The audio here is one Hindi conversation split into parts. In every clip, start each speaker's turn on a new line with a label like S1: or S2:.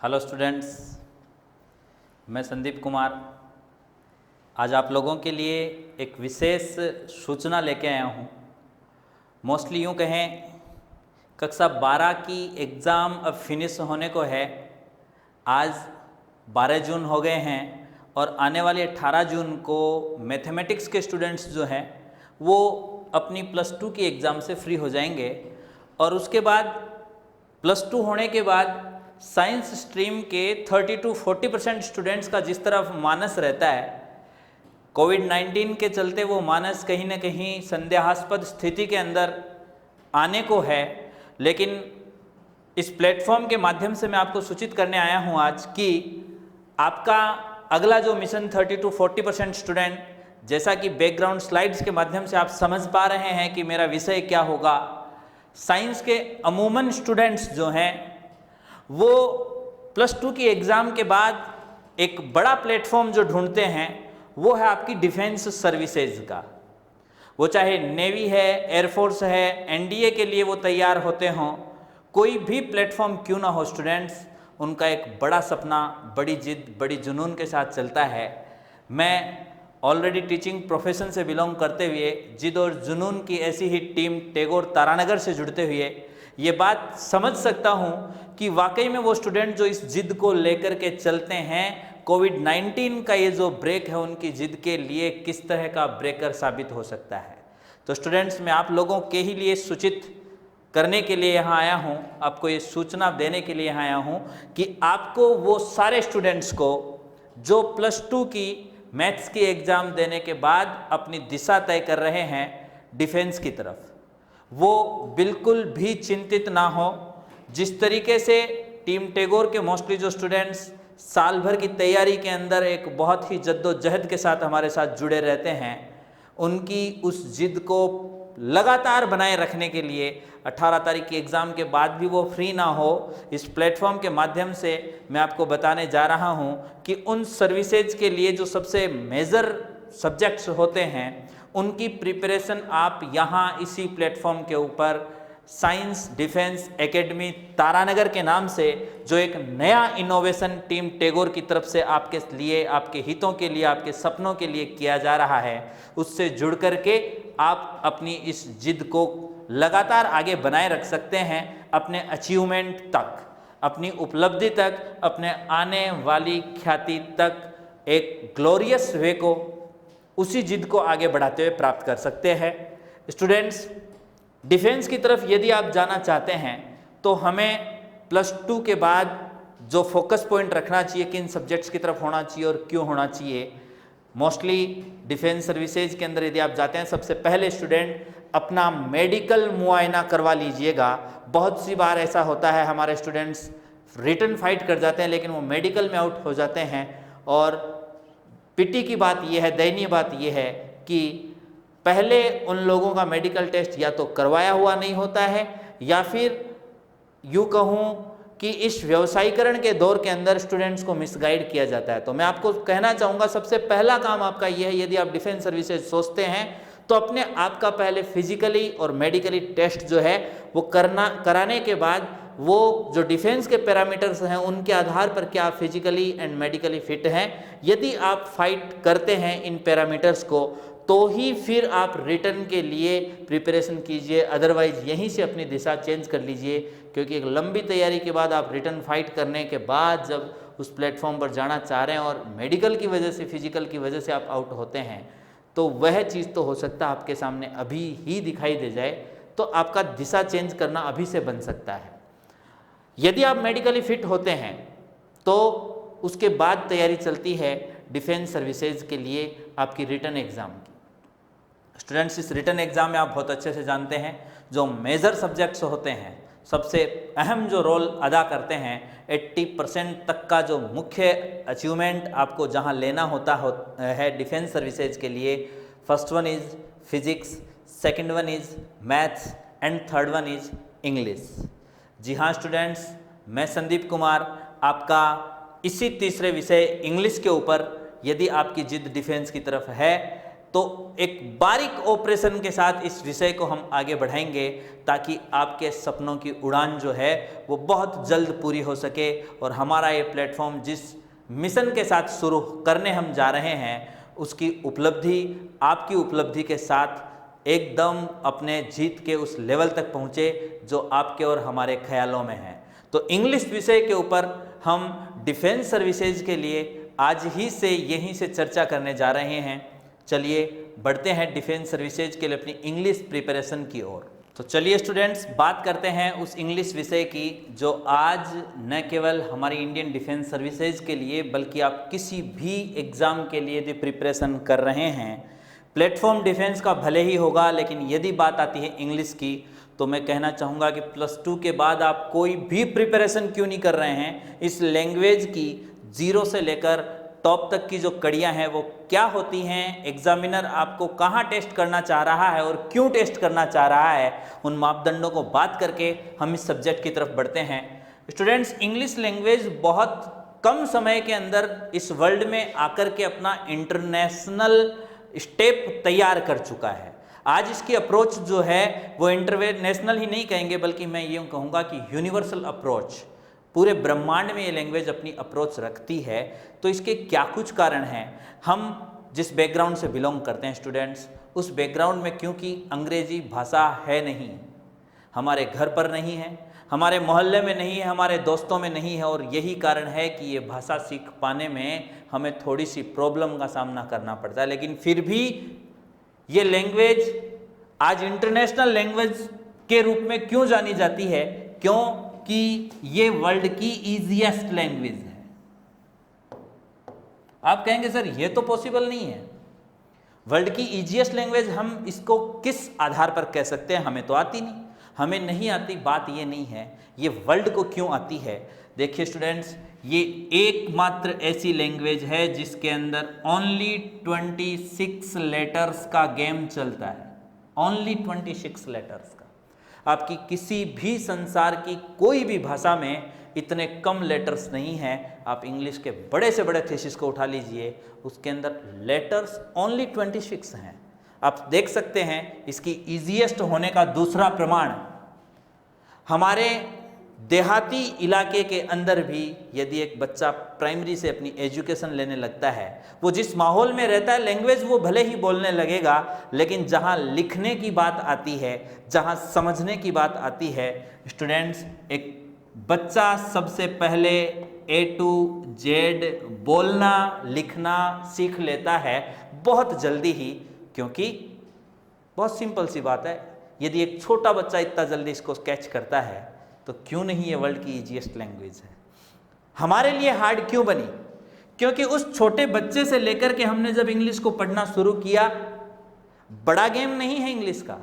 S1: हेलो स्टूडेंट्स, मैं संदीप कुमार आज आप लोगों के लिए एक विशेष सूचना लेके आया हूँ। मोस्टली यूँ कहें, कक्षा 12 की एग्ज़ाम अब फिनिश होने को है। आज 12 जून हो गए हैं और आने वाले 18 जून को मैथमेटिक्स के स्टूडेंट्स जो हैं वो अपनी +2 की एग्ज़ाम से फ्री हो जाएंगे और उसके बाद +2 होने के बाद साइंस स्ट्रीम के 30 to 40% स्टूडेंट्स का जिस तरफ मानस रहता है, कोविड-19 के चलते वो मानस कहीं ना कहीं संदेहास्पद स्थिति के अंदर आने को है। लेकिन इस प्लेटफॉर्म के माध्यम से मैं आपको सूचित करने आया हूँ आज कि आपका अगला जो मिशन 30 to 40% स्टूडेंट, जैसा कि बैकग्राउंड स्लाइड्स के माध्यम से आप समझ पा रहे हैं कि मेरा विषय क्या होगा। साइंस के अमूमन स्टूडेंट्स जो हैं वो +2 की एग्ज़ाम के बाद एक बड़ा प्लेटफॉर्म जो ढूंढते हैं वो है आपकी डिफेंस सर्विसेज का। वो चाहे नेवी है, एयरफोर्स है, एनडीए के लिए वो तैयार होते हों, कोई भी प्लेटफॉर्म क्यों ना हो स्टूडेंट्स, उनका एक बड़ा सपना, बड़ी जिद, बड़ी जुनून के साथ चलता है। मैं ऑलरेडी टीचिंग प्रोफेशन से बिलोंग करते हुए जिद और जुनून की ऐसी ही टीम टैगोर तारानगर से जुड़ते हुए ये बात समझ सकता हूँ कि वाकई में वो स्टूडेंट जो इस जिद को लेकर के चलते हैं, कोविड-19 का ये जो ब्रेक है उनकी जिद के लिए किस तरह का ब्रेकर साबित हो सकता है। तो स्टूडेंट्स, मैं आप लोगों के ही लिए सूचित करने के लिए यहाँ आया हूँ, आपको ये सूचना देने के लिए यहाँ आया हूँ कि आपको वो सारे स्टूडेंट्स को जो +2 की मैथ्स की एग्ज़ाम देने के बाद अपनी दिशा तय कर रहे हैं डिफेंस की तरफ, वो बिल्कुल भी चिंतित ना हो। जिस तरीके से टीम टैगोर के मोस्टली जो स्टूडेंट्स साल भर की तैयारी के अंदर एक बहुत ही जद्दोजहद के साथ हमारे साथ जुड़े रहते हैं, उनकी उस जिद को लगातार बनाए रखने के लिए 18 तारीख की एग्ज़ाम के बाद भी वो फ्री ना हो, इस प्लेटफॉर्म के माध्यम से मैं आपको बताने जा रहा हूँ कि उन सर्विसेज के लिए जो सबसे मेजर सब्जेक्ट्स होते हैं उनकी प्रिपरेशन आप यहाँ इसी प्लेटफॉर्म के ऊपर साइंस डिफेंस एकेडमी तारानगर के नाम से, जो एक नया इनोवेशन टीम टैगोर की तरफ से आपके लिए, आपके हितों के लिए, आपके सपनों के लिए किया जा रहा है, उससे जुड़ कर के आप अपनी इस जिद को लगातार आगे बनाए रख सकते हैं अपने अचीवमेंट तक, अपनी उपलब्धि तक, अपने आने वाली ख्याति तक, एक ग्लोरियस वे को, उसी जिद को आगे बढ़ाते हुए प्राप्त कर सकते हैं। स्टूडेंट्स, डिफेंस की तरफ यदि आप जाना चाहते हैं तो हमें +2 के बाद जो फोकस पॉइंट रखना चाहिए, किन सब्जेक्ट्स की तरफ होना चाहिए और क्यों होना चाहिए, मोस्टली डिफेंस सर्विसेज के अंदर यदि आप जाते हैं, सबसे पहले स्टूडेंट अपना मेडिकल मुआयना करवा लीजिएगा। बहुत सी बार ऐसा होता है हमारे स्टूडेंट्स रिटन फाइट कर जाते हैं लेकिन वो मेडिकल में आउट हो जाते हैं और पिटी की बात यह है, दयनीय बात यह है कि पहले उन लोगों का मेडिकल टेस्ट या तो करवाया हुआ नहीं होता है या फिर यूँ कहूँ कि इस व्यवसायीकरण के दौर के अंदर स्टूडेंट्स को मिसगाइड किया जाता है। तो मैं आपको कहना चाहूँगा, सबसे पहला काम आपका यह है, यदि आप डिफेंस सर्विसेज सोचते हैं तो अपने आप का पहले फिजिकली और मेडिकली टेस्ट जो है वो कराने के बाद वो जो डिफेंस के पैरामीटर्स हैं उनके आधार पर क्या आप फिजिकली एंड मेडिकली फिट हैं, यदि आप फाइट करते हैं इन पैरामीटर्स को तो ही फिर आप रिटर्न के लिए प्रिपरेशन कीजिए, अदरवाइज यहीं से अपनी दिशा चेंज कर लीजिए। क्योंकि एक लंबी तैयारी के बाद आप रिटर्न फाइट करने के बाद जब उस प्लेटफॉर्म पर जाना चाह रहे हैं और मेडिकल की वजह से, फिजिकल की वजह से आप आउट होते हैं, तो वह चीज़ तो हो सकता है आपके सामने अभी ही दिखाई दे जाए, तो आपका दिशा चेंज करना अभी से बन सकता है। यदि आप मेडिकली फिट होते हैं तो उसके बाद तैयारी चलती है डिफेंस सर्विसेज के लिए आपकी रिटन एग्ज़ाम की। स्टूडेंट्स, इस रिटन एग्ज़ाम में आप बहुत अच्छे से जानते हैं जो मेजर सब्जेक्ट्स होते हैं, सबसे अहम जो रोल अदा करते हैं, 80% तक का जो मुख्य अचीवमेंट आपको जहां लेना होता है डिफेंस सर्विसेज के लिए, first one is physics, second one is maths and third one is English. जी हाँ स्टूडेंट्स, मैं संदीप कुमार आपका इसी तीसरे विषय इंग्लिश के ऊपर, यदि आपकी जिद डिफेंस की तरफ है, तो एक बारीक ऑपरेशन के साथ इस विषय को हम आगे बढ़ाएंगे ताकि आपके सपनों की उड़ान जो है वो बहुत जल्द पूरी हो सके और हमारा ये प्लेटफॉर्म जिस मिशन के साथ शुरू करने हम जा रहे हैं उसकी उपलब्धि आपकी उपलब्धि के साथ एकदम अपने जीत के उस लेवल तक पहुँचे जो आपके और हमारे ख्यालों में है। तो इंग्लिश विषय के ऊपर हम डिफेंस सर्विसेज के लिए आज ही से यहीं से चर्चा करने जा रहे हैं। चलिए बढ़ते हैं डिफेंस सर्विसेज के लिए अपनी इंग्लिश प्रिपरेशन की ओर। तो चलिए स्टूडेंट्स बात करते हैं उस इंग्लिश विषय की जो आज न केवल हमारी इंडियन डिफेंस सर्विसेज के लिए बल्कि आप किसी भी एग्ज़ाम के लिए यदि प्रिपरेशन कर रहे हैं, प्लेटफॉर्म डिफेंस का भले ही होगा, लेकिन यदि बात आती है इंग्लिश की तो मैं कहना चाहूँगा कि +2 के बाद आप कोई भी प्रिपरेशन क्यों नहीं कर रहे हैं, इस लैंग्वेज की जीरो से लेकर टॉप तक की जो कड़ियाँ हैं वो क्या होती हैं, एग्जामिनर आपको कहाँ टेस्ट करना चाह रहा है और क्यों टेस्ट करना चाह रहा है, उन मापदंडों को बात करके हम इस सब्जेक्ट की तरफ बढ़ते हैं। स्टूडेंट्स, इंग्लिश लैंग्वेज बहुत कम समय के अंदर इस वर्ल्ड में आकर के अपना इंटरनेशनल स्टेप तैयार कर चुका है। आज इसकी अप्रोच जो है वो इंटरनेशनल ही नहीं कहेंगे बल्कि मैं यूँ कहूँगा कि यूनिवर्सल अप्रोच, पूरे ब्रह्मांड में ये लैंग्वेज अपनी अप्रोच रखती है। तो इसके क्या कुछ कारण हैं। हम जिस बैकग्राउंड से बिलोंग करते हैं स्टूडेंट्स, उस बैकग्राउंड में क्योंकि अंग्रेजी भाषा है नहीं, हमारे घर पर नहीं है, हमारे मोहल्ले में नहीं है, हमारे दोस्तों में नहीं है, और यही कारण है कि ये भाषा सीख पाने में हमें थोड़ी सी प्रॉब्लम का सामना करना पड़ता है। लेकिन फिर भी ये लैंग्वेज आज इंटरनेशनल लैंग्वेज के रूप में क्यों जानी जाती है? क्योंकि ये वर्ल्ड की ईजीएस्ट लैंग्वेज है। आप कहेंगे सर ये तो पॉसिबल नहीं है, वर्ल्ड की ईजीएस्ट लैंग्वेज हम इसको किस आधार पर कह सकते हैं? हमें तो आती नहीं, हमें नहीं आती, बात ये नहीं है, ये वर्ल्ड को क्यों आती है। देखिए स्टूडेंट्स, ये एकमात्र ऐसी लैंग्वेज है जिसके अंदर ओनली 26 लेटर्स का गेम चलता है, ओनली 26 लेटर्स का। आपकी किसी भी संसार की कोई भी भाषा में इतने कम लेटर्स नहीं हैं। आप इंग्लिश के बड़े से बड़े थीसिस को उठा लीजिए, उसके अंदर लेटर्स ओनली 26 हैं। आप देख सकते हैं इसकी ईजीएस्ट होने का दूसरा प्रमाण, हमारे देहाती इलाके के अंदर भी यदि एक बच्चा प्राइमरी से अपनी एजुकेशन लेने लगता है, वो जिस माहौल में रहता है लैंग्वेज वो भले ही बोलने लगेगा, लेकिन जहाँ लिखने की बात आती है, जहाँ समझने की बात आती है स्टूडेंट्स, एक बच्चा सबसे पहले A to Z बोलना लिखना सीख लेता है बहुत जल्दी ही, क्योंकि बहुत सिंपल सी बात है, यदि एक छोटा बच्चा इतना जल्दी इसको कैच करता है तो क्यों नहीं ये वर्ल्ड की इजीएस्ट लैंग्वेज है। हमारे लिए हार्ड क्यों बनी? क्योंकि उस छोटे बच्चे से लेकर के हमने जब इंग्लिश को पढ़ना शुरू किया, बड़ा गेम नहीं है इंग्लिश का।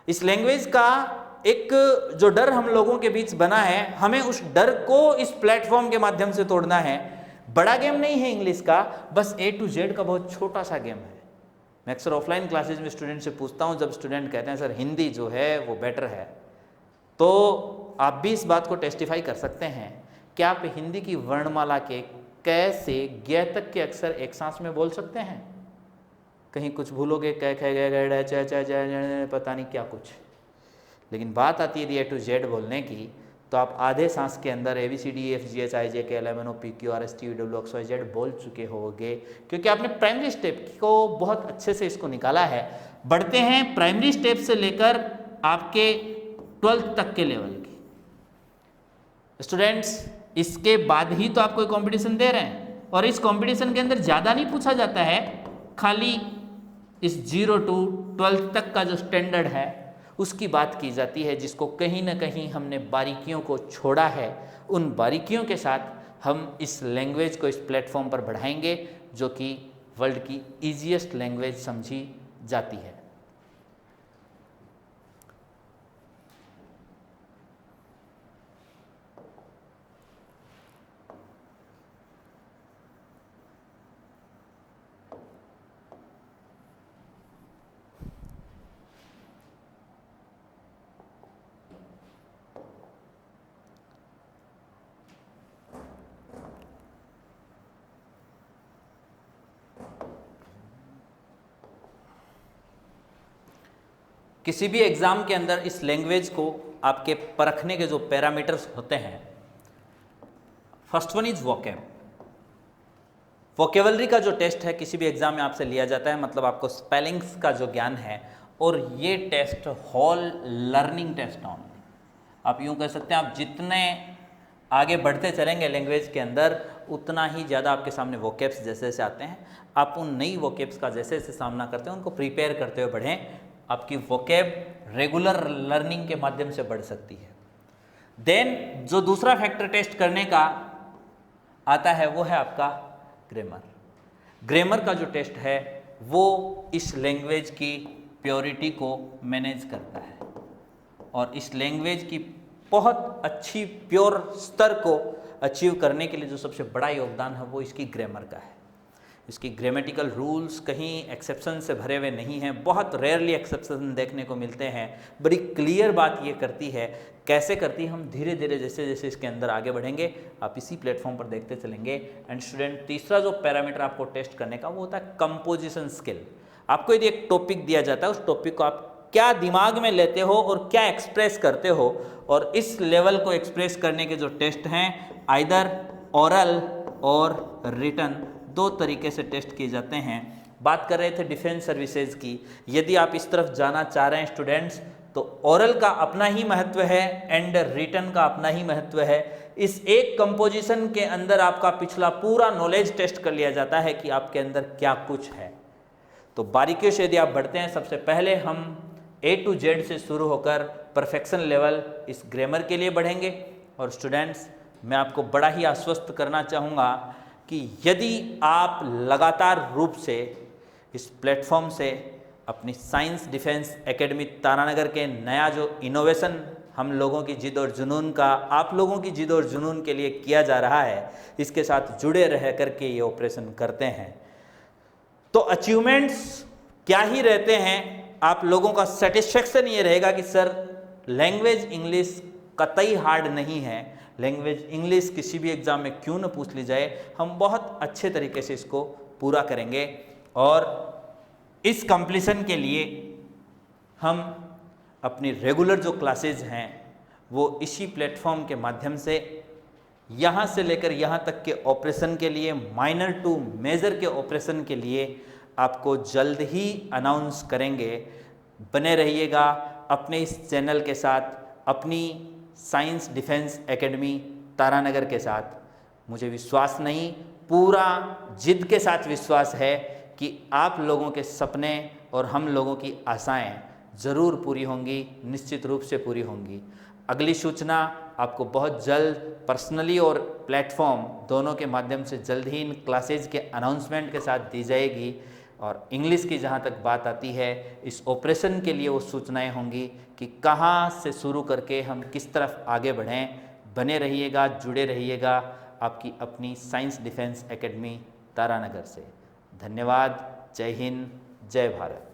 S1: इस लैंग्वेज का एक जो डर हम लोगों के बीच बना है, हमें उस डर को इस प्लेटफॉर्म के माध्यम से तोड़ना है। बड़ा गेम नहीं है इंग्लिश का, बस A to Z का बहुत छोटा सा गेम है। मैं अक्सर ऑफलाइन क्लासेज में स्टूडेंट से पूछता हूं, जब स्टूडेंट कहते हैं सर हिंदी जो है वो बेटर है, तो आप भी इस बात को टेस्टिफाई कर सकते हैं कि आप हिंदी की वर्णमाला के क से ग तक के अक्षर एक सांस में बोल सकते हैं? कहीं कुछ भूलोगे, क ख ग च च पता नहीं क्या कुछ। लेकिन बात आती है A to Z बोलने की, तो आप आधे सांस के अंदर ABCDEFGHIJKLMNOPQRSTUWXYZ बोल चुके होंगे, क्योंकि आपने प्राइमरी स्टेप को बहुत अच्छे से इसको निकाला है। बढ़ते हैं प्राइमरी स्टेप से लेकर आपके 12th तक के लेवल की। स्टूडेंट्स, इसके बाद ही तो आप कोई कंपटीशन दे रहे हैं, और इस कंपटीशन के अंदर ज़्यादा नहीं पूछा जाता है, खाली इस 0 to 12th तक का जो स्टैंडर्ड है उसकी बात की जाती है, जिसको कहीं ना कहीं हमने बारीकियों को छोड़ा है। उन बारीकियों के साथ हम इस लैंग्वेज को इस प्लेटफॉर्म पर बढ़ाएंगे जो कि वर्ल्ड की ईजीएस्ट लैंग्वेज समझी जाती है। किसी भी एग्ज़ाम के अंदर इस लैंग्वेज को आपके परखने के जो पैरामीटर्स होते हैं, first one is vocab. Vocabulary का जो टेस्ट है किसी भी एग्जाम में आपसे लिया जाता है, मतलब आपको स्पेलिंग्स का जो ज्ञान है, और ये test whole learning test on. आप यूँ कह सकते हैं, आप जितने आगे बढ़ते चलेंगे लैंग्वेज के अंदर उतना ही ज़्यादा आपके सामने वोकेब्स जैसे जैसे आते हैं, आप उन नई वोकेब्स का जैसे जैसे सामना करते हैं उनको प्रिपेयर करते हुए बढ़ें। आपकी वोकेब रेगुलर लर्निंग के माध्यम से बढ़ सकती है। देन जो दूसरा फैक्टर टेस्ट करने का आता है वो है आपका ग्रामर। ग्रामर का जो टेस्ट है वो इस लैंग्वेज की प्योरिटी को मैनेज करता है, और इस लैंग्वेज की बहुत अच्छी प्योर स्तर को अचीव करने के लिए जो सबसे बड़ा योगदान है वो इसकी ग्रामर का है। इसकी ग्रामेटिकल रूल्स कहीं एक्सेप्शन से भरे हुए नहीं हैं, बहुत रेयरली एक्सेप्शन देखने को मिलते हैं। बड़ी क्लियर बात ये करती है, कैसे करती है हम धीरे धीरे जैसे जैसे इसके अंदर आगे बढ़ेंगे आप इसी प्लेटफॉर्म पर देखते चलेंगे। एंड स्टूडेंट, तीसरा जो पैरामीटर आपको टेस्ट करने का वो होता है कंपोजिशन स्किल। आपको यदि एक टॉपिक दिया जाता है, उस टॉपिक को आप क्या दिमाग में लेते हो और क्या एक्सप्रेस करते हो, और इस लेवल को एक्सप्रेस करने के जो टेस्ट हैं आइदर ओरल और रिटन, दो तरीके से टेस्ट किए जाते हैं। बात कर रहे थे डिफेंस सर्विसेज की, यदि आप इस तरफ जाना चाह रहे हैं स्टूडेंट्स तो ओरल का अपना ही महत्व है एंड रिटन का अपना ही महत्व है। इस एक कंपोजिशन के अंदर आपका पिछला पूरा नॉलेज टेस्ट कर लिया जाता है कि आपके अंदर क्या कुछ है। तो बारीकियों से यदि आप बढ़ते हैं, सबसे पहले हम A to Z से शुरू होकर परफेक्शन लेवल इस ग्रामर के लिए बढ़ेंगे। और स्टूडेंट्स, मैं आपको बड़ा ही आश्वस्त करना चाहूँगा कि यदि आप लगातार रूप से इस प्लेटफॉर्म से अपनी साइंस डिफेंस एकेडमी तारानगर के नया जो इनोवेशन हम लोगों की जिद और जुनून का आप लोगों की जिद और जुनून के लिए किया जा रहा है, इसके साथ जुड़े रह करके ये ऑपरेशन करते हैं, तो अचीवमेंट्स क्या ही रहते हैं। आप लोगों का सेटिस्फेक्शन ये रहेगा कि सर लैंग्वेज इंग्लिश कतई हार्ड नहीं है, लैंग्वेज इंग्लिश किसी भी एग्ज़ाम में क्यों न पूछ ली जाए, हम बहुत अच्छे तरीके से इसको पूरा करेंगे। और इस कंप्लीशन के लिए हम अपनी रेगुलर जो क्लासेज हैं वो इसी प्लेटफॉर्म के माध्यम से यहाँ से लेकर यहाँ तक के ऑपरेशन के लिए, माइनर टू मेजर के ऑपरेशन के लिए आपको जल्द ही अनाउंस करेंगे। बने रहिएगा अपने इस चैनल के साथ, अपनी साइंस डिफेंस एकेडमी तारानगर के साथ। मुझे विश्वास नहीं, पूरा जिद के साथ विश्वास है कि आप लोगों के सपने और हम लोगों की आशाएं ज़रूर पूरी होंगी, निश्चित रूप से पूरी होंगी। अगली सूचना आपको बहुत जल्द पर्सनली और प्लेटफॉर्म दोनों के माध्यम से जल्द ही इन क्लासेज के अनाउंसमेंट के साथ दी जाएगी। और इंग्लिश की जहाँ तक बात आती है, इस ऑपरेशन के लिए वो सूचनाएं होंगी कि कहाँ से शुरू करके हम किस तरफ आगे बढ़ें। बने रहिएगा, जुड़े रहिएगा आपकी अपनी साइंस डिफेंस एकेडमी तारानगर से। धन्यवाद। जय हिंद, जय भारत।